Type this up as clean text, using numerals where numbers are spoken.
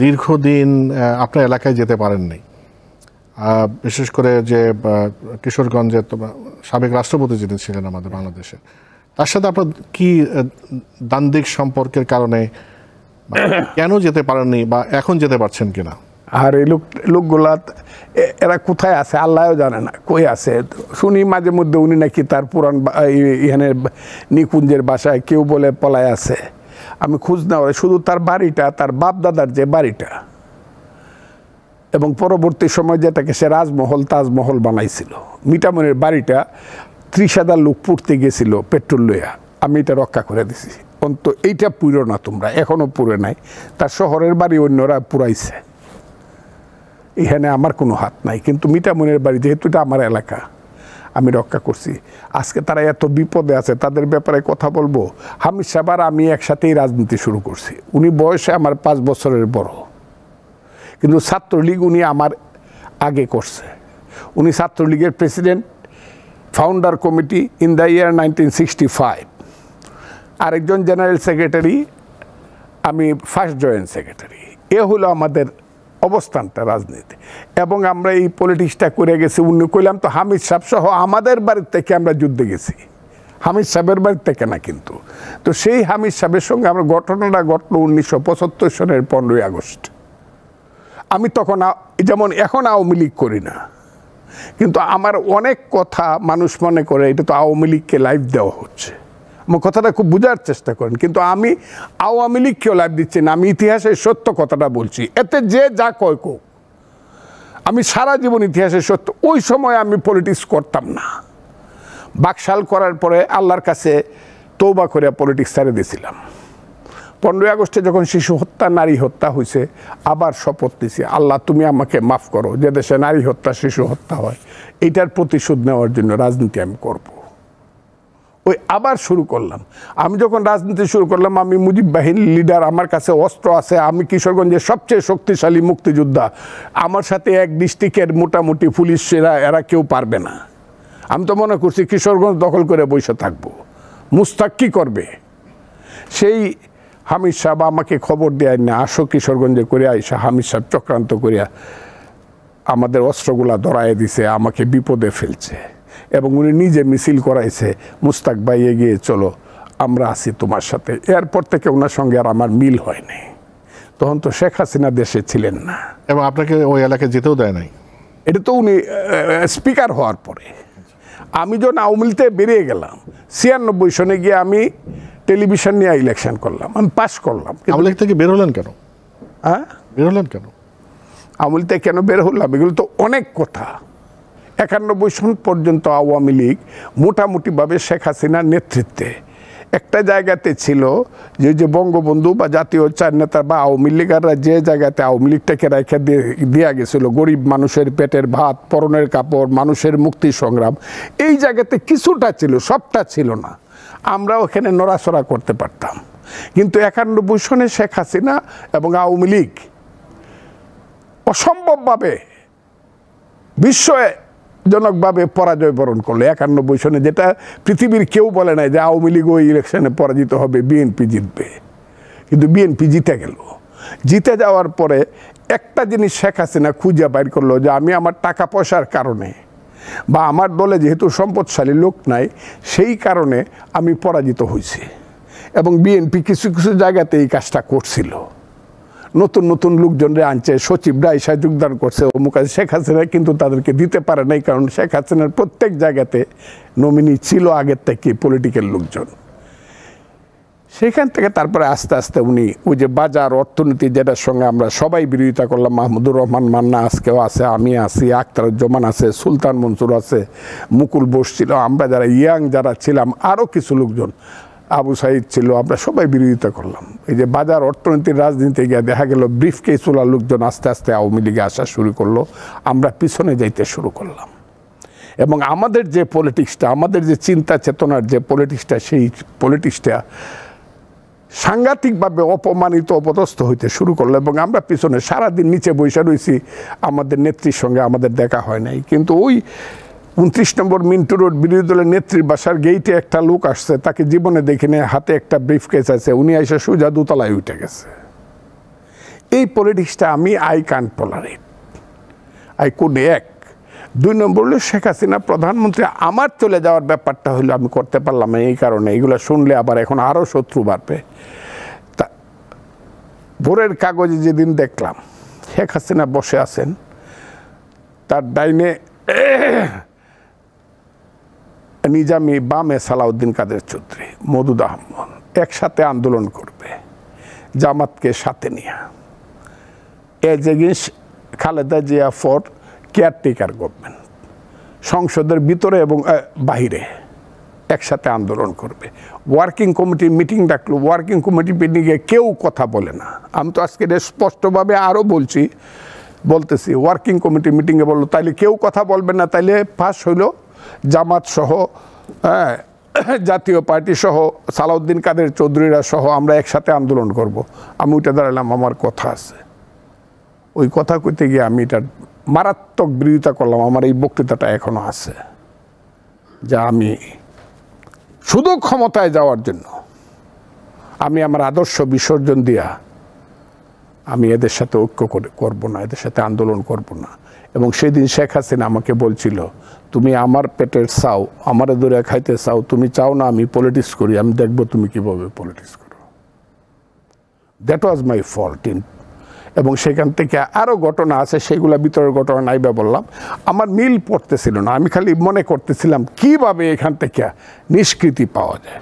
দীর্ঘদিন আপনার এলাকায় যেতে পারেননি, বিশেষ করে যে কিশোরগঞ্জে সাবেক রাষ্ট্রপতি যিনি ছিলেন আমাদের বাংলাদেশের, তার সাথে আপনার কি দ্বান্দ্বিক সম্পর্কের কারণে কেন যেতে পারেননি বা এখন যেতে পারছেন কিনা? আর এই লোকগুলা এরা কোথায় আছে আল্লাহও জানে না, কই আছে। শুনি মাঝে মধ্যে উনি নাকি তার পুরান এখানে নিকুঞ্জের বাসায়, কেউ বলে পলায় আছে। আমি খোঁজ নেওয়া, শুধু তার বাড়িটা, তার বাপ দাদার যে বাড়িটা, এবং পরবর্তী সময় যেটাকে সে রাজমহল তাজমহল বানাইছিল, মিঠামনের বাড়িটা 30,000 লোক পড়তে গেছিল পেট্রোল লইয়া, আমি এটা রক্ষা করে দিছি। অন্ত এইটা পুরো না, তোমরা এখনো পুরে নাই। তার শহরের বাড়ি অন্যরা পুরাইছে, এখানে আমার কোনো হাত নাই। কিন্তু মিঠামনের বাড়ি যেহেতু এটা আমার এলাকা, আমি রক্ষা করছি। আজকে তারা এত বিপদে আছে, তাদের ব্যাপারে কথা বলবো। হামিদ সাহেব আর আমি একসাথেই রাজনীতি শুরু করছি। উনি বয়সে আমার 5 বছরের বড়, কিন্তু ছাত্রলীগ উনি আমার আগে করছে। উনি ছাত্রলীগের president, founder committee in the year 1965। আরেকজন জেনারেল সেক্রেটারি, আমি ফার্স্ট জয়েন্ট সেক্রেটারি। এ হলো আমাদের অবস্থানটা রাজনীতি। এবং আমরা এই পলিটিক্সটা করে গেছি। উনি কইলাম তো হামিদ সাহেব সহ আমাদের বাড়ির থেকে আমরা যুদ্ধে গেছি, হামিদ সাহেবের বাড়ির থেকে না কিন্তু। তো সেই হামিদ সাহেবের সঙ্গে আমার ঘটনাটা ঘটলো 1975 সনের 15ই আগস্ট। আমি তখন যেমন এখন আওয়ামী লীগ করি না, কিন্তু আমার অনেক কথা মানুষ মনে করে এটা তো আওয়ামী লীগকে লাইভ দেওয়া হচ্ছে। আমার কথাটা খুব বোঝার চেষ্টা করেন, কিন্তু আমি আওয়ামী লীগকেও লাইভ দিচ্ছি না, আমি ইতিহাসের সত্য কথাটা বলছি। এতে যে যা কয় কোক, আমি সারা জীবন ইতিহাসের সত্য। ওই সময় আমি পলিটিক্স করতাম না। বাকশাল করার পরে আল্লাহর কাছে তওবা করে পলিটিক্স ছেড়ে দিয়েছিলাম। 15ই আগস্টে যখন শিশু হত্যা, নারী হত্যা হয়েছে, আবার শপথ নিয়েছি, আল্লাহ তুমি আমাকে মাফ করো, যে দেশে নারী হত্যা শিশু হত্যা হয়, এইটার প্রতিশোধ নেওয়ার জন্য রাজনীতি আমি করব। ওই আবার শুরু করলাম। আমি যখন রাজনীতি শুরু করলাম, আমি মুজিব বাহিনীর লিডার, আমার কাছে অস্ত্র আছে, আমি কিশোরগঞ্জের সবচেয়ে শক্তিশালী মুক্তিযোদ্ধা, আমার সাথে এক ডিস্ট্রিক্টের মোটামুটি পুলিশেরা এরা কেউ পারবে না। আমি তো মনে করছি কিশোরগঞ্জ দখল করে বসে থাকবো, মুস্তাক কী করবে। সেই হামিদ সাহেব আমাকে খবর দেয় না, আসো কিশোরগঞ্জে করে আইসা। হামিদ সাহেব চক্রান্ত করিয়া আমাদের অস্ত্রগুলা ধরায় দিছে, আমাকে বিপদে ফেলছে। এবং উনি নিজে মিছিল করাইছে, মুস্তাক ভাই এগিয়ে চলো, আমরা আছি তোমার সাথে। এরপর থেকে ওনার সঙ্গে আর আমার মিল হয়নি। তখন তো শেখ হাসিনা দেশে ছিলেন না, এবং আপনাকে ওই এলাকায় যেতেও দেয় নাই। এটা তো উনি স্পিকার হওয়ার পরে। আমি যখন আওয়ামী লীগ থেকে বেরিয়ে গেলাম 96 সনে গিয়ে আমি টেলিভিশন নিয়ে ইলেকশন করলাম, আমি পাস করলাম। আওয়ামী লীগ থেকে বের হলেন কেন? হ্যাঁ, বের হলেন কেন? আওয়ামী লীগ থেকে কেন বের হলাম, এগুলো তো অনেক কথা। 91 সন পর্যন্ত আওয়ামী লীগ মোটামুটিভাবে শেখ হাসিনার নেতৃত্বে একটা জায়গাতে ছিল, যে বঙ্গবন্ধু বা জাতীয় চার নেতা বা আওয়ামী লীগাররা যে জায়গাতে আওয়ামী লীগটাকে রেখে দেওয়া গেছিলো, গরিব মানুষের পেটের ভাত, পরনের কাপড়, মানুষের মুক্তি সংগ্রাম, এই জায়গাতে কিছুটা ছিল, সবটা ছিল না। আমরা ওখানে নড়াচড়া করতে পারতাম। কিন্তু 91 সনে শেখ হাসিনা এবং আওয়ামী লীগ অসম্ভবভাবে বিস্ময়জনকভাবে পরাজয় বরণ করলো 91 সনে, যেটা পৃথিবীর কেউ বলে নাই যে আওয়ামী লীগ ওই ইলেকশনে পরাজিত হবে, বিএনপি জিতবে। কিন্তু বিএনপি জিতে গেল। জিতে যাওয়ার পরে একটা জিনিস শেখ হাসিনা খুঁজে বাইর করলো, যে আমি আমার টাকা পয়সার কারণে বা আমার দলে যেহেতু সম্পদশালী লোক নাই, সেই কারণে আমি পরাজিত হয়েছি। এবং বিএনপি কিছু কিছু জায়গাতে এই কাজটা করছিল, নতুন নতুন লোকজনরে আনছে, সচিবরা এসে যোগদান করছে অমুক আছে। শেখ হাসিনা কিন্তু তাদেরকে দিতে পারে নাই, কারণ শেখ হাসিনার প্রত্যেক জায়গাতে নমিনি ছিল আগের থেকে পলিটিক্যাল লোকজন। সেখান থেকে তারপরে আস্তে আস্তে উনি ওই যে বাজার অর্থনীতি, যেটার সঙ্গে আমরা সবাই বিরোধিতা করলাম, মাহমুদুর রহমান মান্না আজকেও আছে, আমি আছি, আখতারুজ্জামান আছে, সুলতান মনসুর আছে, মুকুল বোস ছিল, আমরা যারা ইয়াং যারা ছিলাম, আরও কিছু লোকজন, আবু সাইদ ছিল, আমরা সবাই বিরোধিতা করলাম। এই যে বাজার অর্থনীতির রাজনীতি গিয়ে দেখা গেল ব্রিফ কেস ওলা লোকজন আস্তে আস্তে আওয়ামী লীগে আসা শুরু করলো, আমরা পিছনে যাইতে শুরু করলাম। এবং আমাদের যে পলিটিক্সটা, আমাদের যে চিন্তা চেতনার যে পলিটিক্সটা, সেই পলিটিক্সটা সাংঘাতিকভাবে অপমানিত, অপদস্থ হইতে শুরু করলো। এবং আমরা পিছনে সারাদিন নিচে বসে রয়েছি, আমাদের নেত্রীর সঙ্গে আমাদের দেখা হয় নাই। কিন্তু ওই 29 নম্বর মিন্টু রোড বিরোধী দলের নেত্রীর বাসার গেইটে একটা লোক আসছে, তাকে জীবনে দেখিনি, হাতে একটা ব্রিফকেস আছে, উনি এসে সোজা দোতলায় উঠে গেছে। এই পলিটিক্সটা আমি I can tolerate, I could এক। 2 নম্বর হলো শেখ হাসিনা প্রধানমন্ত্রী, আমার চলে যাওয়ার ব্যাপারটা হলো আমি করতে পারলাম না এই কারণে, এগুলো শুনলে আবার এখন আরও শত্রু বাড়বে। তা ভোরের কাগজে যেদিন দেখলাম শেখ হাসিনা বসে আছেন, তার ডাইনে নিজামী, বামে সালাউদ্দিন কাদের চৌধুরী, মওদুদ আহমদ একসাথে আন্দোলন করবে জামাতকে সাথে নিয়ে, as against Khaleda Zia for caretaker government, সংসদের ভিতরে এবং বাহিরে একসাথে আন্দোলন করবে। ওয়ার্কিং কমিটির মিটিং ডাকলো, ওয়ার্কিং কমিটি মিটিংয়ে কেউ কথা বলে না। আমি তো আজকে স্পষ্টভাবে আরও বলতেছি, ওয়ার্কিং কমিটি মিটিংয়ে বললো তাইলে কেউ কথা বলবে না, তাইলে পাস হইলো জামাত সহ, জাতীয় পার্টি সহ, সালাউদ্দিন কাদের চৌধুরীরা সহ আমরা একসাথে আন্দোলন করব। আমি ওইটা দাঁড়ালাম, আমার কথা আছে। ওই কথা কইতে গিয়ে আমি এটা মারাত্মক বিরোধিতা করলাম। আমার এই বক্তৃতাটা এখনো আছে, যা আমি শুধু ক্ষমতায় যাওয়ার জন্য আমি আমার আদর্শ বিসর্জন দিয়া আমি এদের সাথে ঐক্য করব না, এদের সাথে আন্দোলন করব না। এবং সেদিন শেখ হাসিনা আমাকে বলছিল, তুমি আমার পেটের চাও, আমার দূরে খাইতে চাও, তুমি চাও না আমি পলিটিক্স করি, আমি দেখব তুমি কিভাবে পলিটিক্স করো। That was my fault. এবং সেখান থেকে আরও ঘটনা আছে, সেগুলো ভিতরের ঘটনা নাইবা বললাম। আমার মিল পড়তেছিল না, আমি খালি মনে করতেছিলাম কিভাবে এখান থেকে নিষ্কৃতি পাওয়া যায়।